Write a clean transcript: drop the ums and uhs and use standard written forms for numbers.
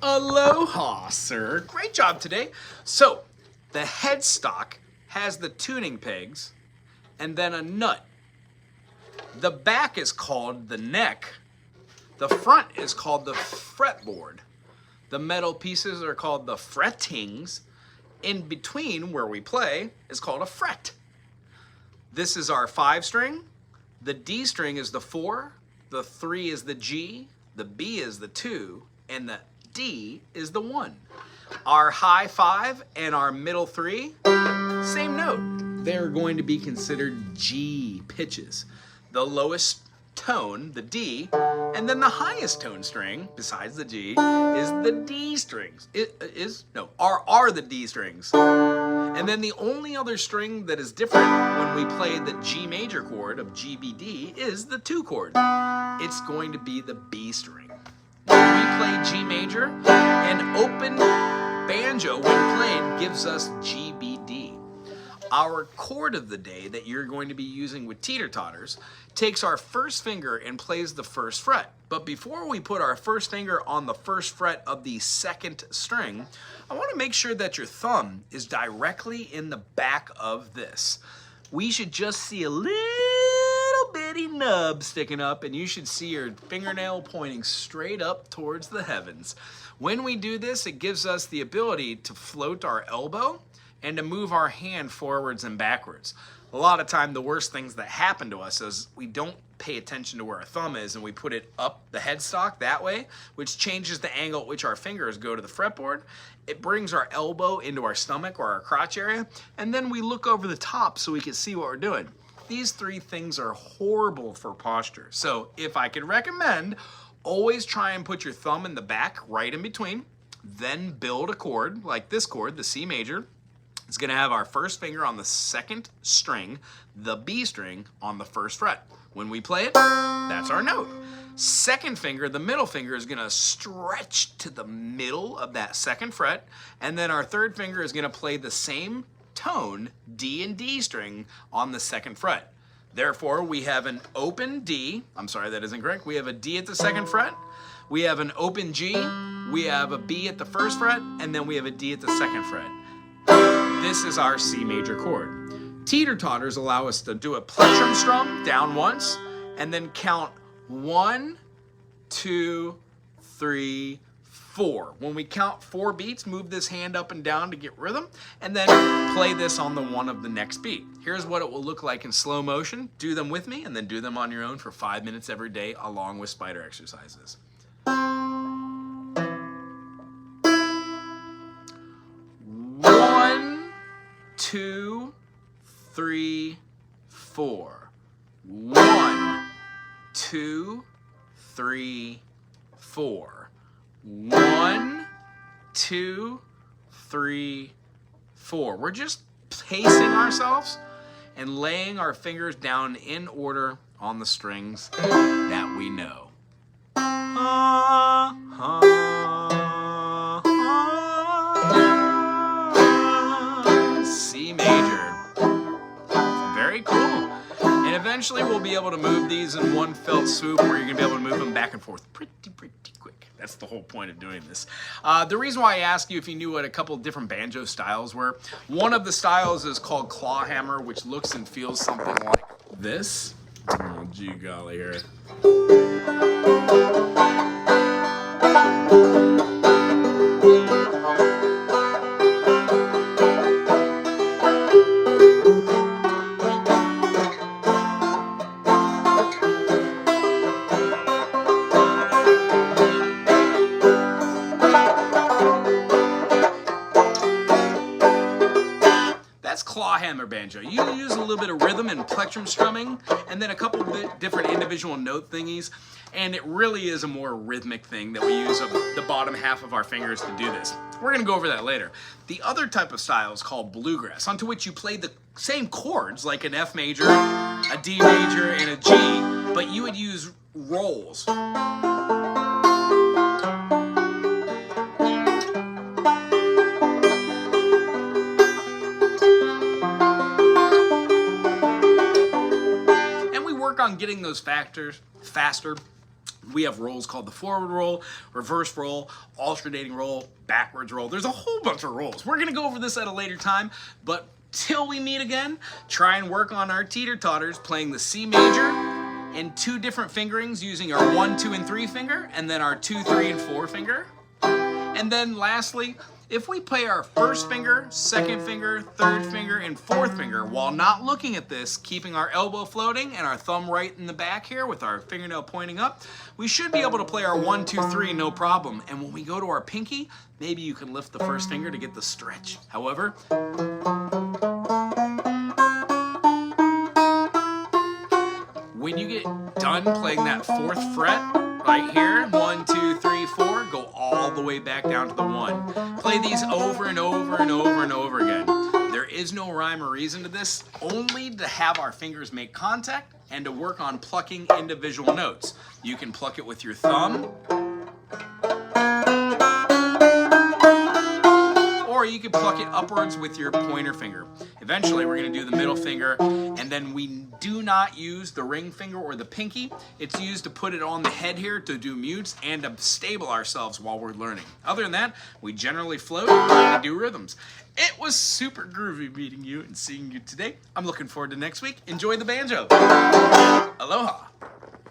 Aloha, sir. Great job today. So, the headstock has the tuning pegs and then a nut. The back is called the neck. The front is called the fretboard. The metal pieces are called the frettings. In between where we play is called a fret. This is our 5-string. The D string is the 4. The 3 is the G. The B is the 2. And the D is the 1. Our high 5 and our middle 3, same note. They're going to be considered G pitches. The lowest tone, the D, and then the highest tone string, besides the G, is the D strings. Are the D strings. And then the only other string that is different when we play the G major chord of GBD is the 2 chord. It's going to be the B string. When we play G major, an open banjo when played gives us GBD. Our chord of the day that you're going to be using with teeter totters takes our first finger and plays the 1st fret. But before we put our first finger on the 1st fret of the 2nd string, I want to make sure that your thumb is directly in the back of this. We should just see a little bitty nub sticking up, and you should see your fingernail pointing straight up towards the heavens. When we do this, it gives us the ability to float our elbow and to move our hand forwards and backwards. A lot of time, the worst things that happen to us is we don't pay attention to where our thumb is and we put it up the headstock that way, which changes the angle at which our fingers go to the fretboard. It brings our elbow into our stomach or our crotch area, and then we look over the top so we can see what we're doing. These 3 things are horrible for posture. So if I could recommend, always try and put your thumb in the back, right in between, then build a chord like this chord, the C major. It's going to have our first finger on the 2nd string, the B string on the 1st fret. When we play it, that's our note. 2nd finger, the middle finger, is going to stretch to the middle of that 2nd fret, and then our 3rd finger is going to play the same tone, D and D string, on the 2nd fret. Therefore, we have an open D. I'm sorry, that isn't correct. We have a D at the 2nd fret. We have an open G. We have a B at the 1st fret, and then we have a D at the 2nd fret. This is our C major chord. Teeter totters allow us to do a plectrum strum down once and then count 1, 2, 3, 4. When we count 4 beats, move this hand up and down to get rhythm, and then play this on the 1 of the next beat. Here's what it will look like in slow motion. Do them with me and then do them on your own for 5 minutes every day along with spider exercises. 2, 3, 4. 1, 2, 3, 4. 1, 2, 3, 4. We're just pacing ourselves and laying our fingers down in order on the strings that we know. C major. Very cool. And eventually we'll be able to move these in one felt swoop where you're going to be able to move them back and forth pretty quick. That's the whole point of doing this. The reason why I asked you if you knew what a couple different banjo styles were, one of the styles is called claw hammer, which looks and feels something like this. Oh, gee golly here. Claw hammer banjo. You use a little bit of rhythm and plectrum strumming and then a couple different individual note thingies, and it really is a more rhythmic thing that we use of the bottom half of our fingers to do this. We're going to go over that later. The other type of style is called bluegrass, onto which you play the same chords like an F major, a D major, and a G, but you would use rolls. On getting those factors faster We have rolls called the forward roll, reverse roll, alternating roll, backwards roll. There's a whole bunch of rolls. We're gonna go over this at a later time, but till we meet again, try and work on our teeter-totters playing the C major in 2 different fingerings using our 1, 2, and 3 finger, and then our 2, 3, and 4 finger. And then lastly, if we play our 1st finger, 2nd finger, 3rd finger, and 4th finger while not looking at this, keeping our elbow floating and our thumb right in the back here with our fingernail pointing up, we should be able to play our 1, 2, 3 no problem. And when we go to our pinky, maybe you can lift the 1st finger to get the stretch. However, when you get done playing that 4th fret, right here, 1, 2, 3, 4, go all the way back down to the 1. Play these over and over and over and over again. There is no rhyme or reason to this, only to have our fingers make contact and to work on plucking individual notes. You can pluck it with your thumb, or you can pluck it upwards with your pointer finger. Eventually, we're going to do the middle finger, and then we do not use the ring finger or the pinky. It's used to put it on the head here to do mutes and to stable ourselves while we're learning. Other than that, we generally float and do rhythms. It was super groovy meeting you and seeing you today. I'm looking forward to next week. Enjoy the banjo. Aloha.